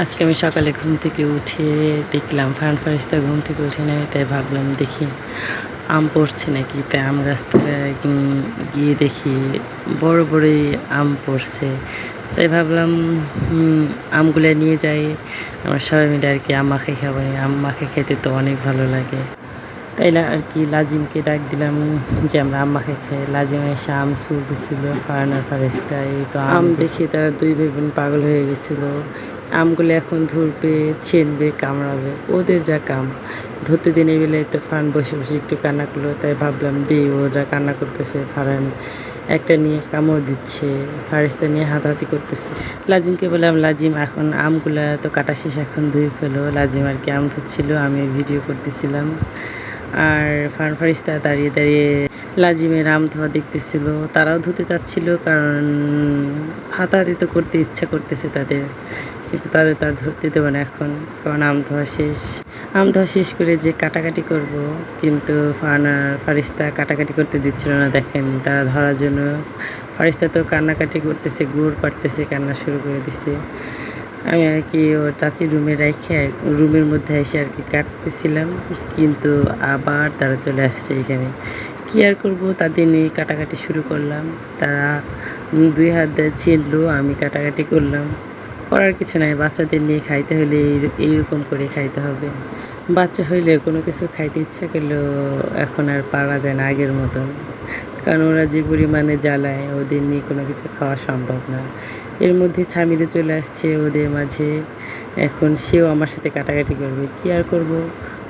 আজকে আমি সকালে ঘুম থেকে উঠে দেখলাম ফারান ফারিস্তা ঘুম থেকে উঠে নাই, তাই ভাবলাম দেখি আম পড়ছে নাকি। তাই আম গাছতলায় গিয়ে দেখি বড় বড়ই আম পড়ছে। তাই ভাবলাম আমগুলো নিয়ে যাই, আমরা সবাই মিলে আর কি আম মাখাই খাবো। আম মাখাই খেতে তো অনেক ভালো লাগে। তাই আর কি লাজিমকে ডাক দিলাম যে আমরা আম মাখাই খাই। লাজিম এসে আম ছুলতেছিল, ফারান আর ফারিস্তা। এই তো আম দেখে তারা দুই ভাই বোন পাগল হয়ে গেছিলো। আমগুলো এখন ধরবে, ছিনবে, কামড়াবে, ওদের যা কাম। ধরতে দিনে বেলে তো ফারান বসে বসে একটু কান্না করলো। তাই ভাবলাম দিই, ওরা কান্না করতেছে। ফারান একটা নিয়ে কামড় দিচ্ছে, ফারিস্তা নিয়ে হাতাহাতি করতেছে। লাজিমকে বললাম, লাজিম এখন আমগুলা তো কাটা শেষ, এখন ধুয়ে ফেলো। লাজিম আর কি আম ধুচ্ছিল, আমি ভিডিও করতেছিলাম। আর ফারান ফারিস্তা দাঁড়িয়ে দাঁড়িয়ে লাজিমের আম ধোয়া দেখতেছিল। তারাও ধুতে চাচ্ছিল, কারণ হাতাহাতি তো করতে ইচ্ছা করতেছে তাদের, কিন্তু তাদের তার ধরতে দেবো না এখন, কারণ আম ধোয়া শেষ। আম ধোয়া শেষ করে যে কাটাকাটি করব, কিন্তু ফারান আর ফারিস্তা কাটাকাটি করতে দিচ্ছিল না। দেখেন তারা ধরার জন্য ফারিস্তা তো কান্নাকাটি করতেছে, গুড় পাড়তেছে, কান্না শুরু করে দিছে। আমি আর কি ওর চাচির রুমে রেখে রুমের মধ্যে এসে আর কি কাটতেছিলাম, কিন্তু আবার তারা চলে আসছে এখানে। কী আর করবো, তাদের নিয়ে কাটাকাটি শুরু করলাম। তারা দুই হাত দিয়ে ছিনলো, আমি কাটাকাটি করলাম। করার কিছু নাই, বাচ্চাদের নিয়ে খাইতে হলে এইরকম করে খাইতে হবে। বাচ্চা হইলে কোনো কিছু খাইতে ইচ্ছা করলেও এখন আর পারা যায় না আগের মতন, কারণ ওরা যে পরিমাণে জ্বালায়, ওদের নিয়ে কোনো কিছু খাওয়া সম্ভব না। এর মধ্যে ছামিরে চলে আসছে ওদের মাঝে, এখন সেও আমার সাথে কাটাকাটি করবে। কী আর করব,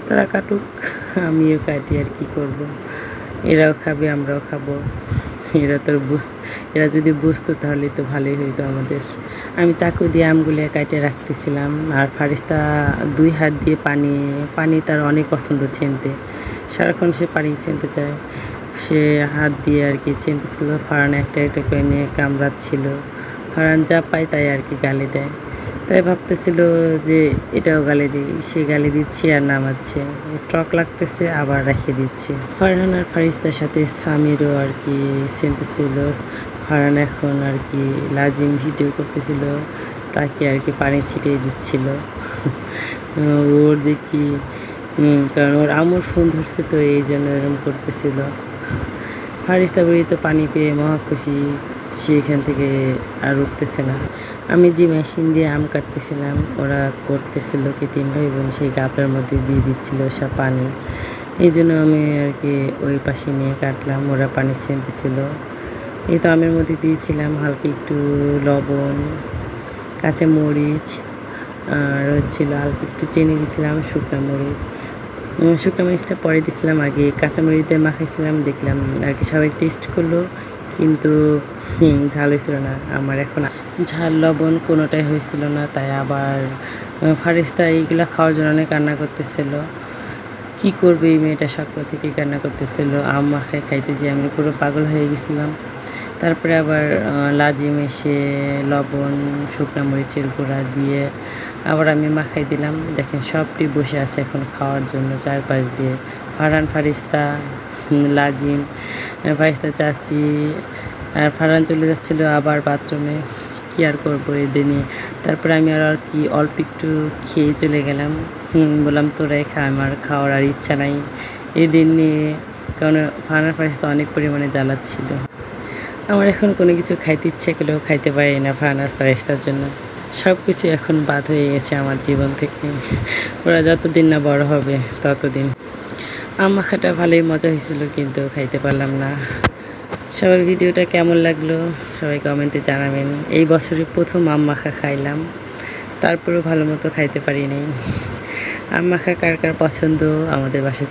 তারা কাটুক, আমিও কাটি, আর কি করব। এরাও খাবে, আমরাও খাবো। এরা যদি বুঝতো তাহলে তো ভালোই হইতো আমাদের। আমি চাকু দিয়ে আমগুলো কাটে রাখতেছিলাম, আর ফারিস্তা দুই হাত দিয়ে পানি তার অনেক পছন্দ ছিনতে, সারাক্ষণ সে পানি ছিনতে চায়। সে হাত দিয়ে আর কি ছিনতেছিল, ফারান একটা একটা করে নিয়ে কামড়াচ্ছিল। ফারান যা পায় তাই আর কি গালি দেয়। তাই ভাবতেছিল যে এটাও গালি দিই, সে গালি দিচ্ছে আর নামাচ্ছে, টক লাগতেছে আবার রেখে দিচ্ছে। ফারহান আর ফারিস্তার সাথে সামিরও আর কি ছিনতেছিল। ফারহান এখন আর কি লাজিম ভিডিও করতেছিল, তাকে আর কি পানি ছিটিয়ে দিচ্ছিল। ওর যে কি, কারণ ওর আমর ফোন ধরছে, তো এই জন্য এরকম করতেছিল। ফারিস্তা বুড়ি তো পানি পেয়ে মহা খুশি, সে এখান থেকে আর উঠতেছে না। আমি যে মেশিন দিয়ে আম কাটতেছিলাম, ওরা করতেছিল কি তিন ভাই বোন সেই গাপলার মধ্যে দিয়ে দিচ্ছিল সব পানি। এই জন্য আমি আর কি ওই পাশে নিয়ে কাটলাম, ওরা পানি ছিনতেছিল। এই তো আমের মধ্যে দিয়েছিলাম হালকা একটু লবণ, কাঁচা মরিচ, আর হচ্ছিল হালকা একটু চিনি দিয়েছিলাম, শুকনো মরিচটা পরে দিয়েছিলাম, আগে কাঁচামরিচ দিয়ে মাখাইছিলাম। দেখলাম আর কি সবাই টেস্ট করলো, কিন্তু ঝাল হয়েছিল না। আমার এখন ঝাল লবণ কোনোটাই হয়েছিল না। তাই আবার ফারিস্তা এইগুলো খাওয়ার জন্য অনেক কান্না করতেছিল। কি করবে এই মেয়েটা, সকাল থেকে কান্না করতেছিল। আম মাখায় খাইতে যে আমি পুরো পাগল হয়ে গেছিলাম। তারপরে আবার লাজিম এসে লবণ, শুকনো মরিচের গুঁড়া দিয়ে আবার আমি মাখাই দিলাম। দেখেন সবটি বসে আছে এখন খাওয়ার জন্য চারপাশ দিয়ে। ফারহান, ফারিস্তা, লাজিম, ফারিস্তা চাচি, আর ফারহান চলে যাচ্ছিলো আবার বাথরুমে। কী আর করবো এদের নিয়ে। তারপরে আমি আর কি অল্প একটু খেয়ে চলে গেলাম। বললাম তোরাই খা, আমার খাওয়ার আর ইচ্ছা নাই এদের নিয়ে, কারণ ফারহান ফারিস্তা অনেক পরিমাণে জ্বালাচ্ছিল। আমার এখন কোনো কিছু খাইতে ইচ্ছে করলেও খাইতে পারি না ফারহান আর ফারিস্তার জন্য। সব কিছু এখন বাদ হয়ে গেছে আমার জীবন থেকে। ওরা যতদিন না বড় হবে ততদিন। আম মাখাটা ভালোই মজা হয়েছিল, কিন্তু খাইতে পারলাম না। সবার ভিডিওটা কেমন লাগলো সবাই কমেন্টে জানাবেন। এই বছরে প্রথম আম মাখা খাইলাম, তারপরেও ভালো মতো খাইতে পারিনি। আম মাখা কার কার পছন্দ আমাদের বাসায়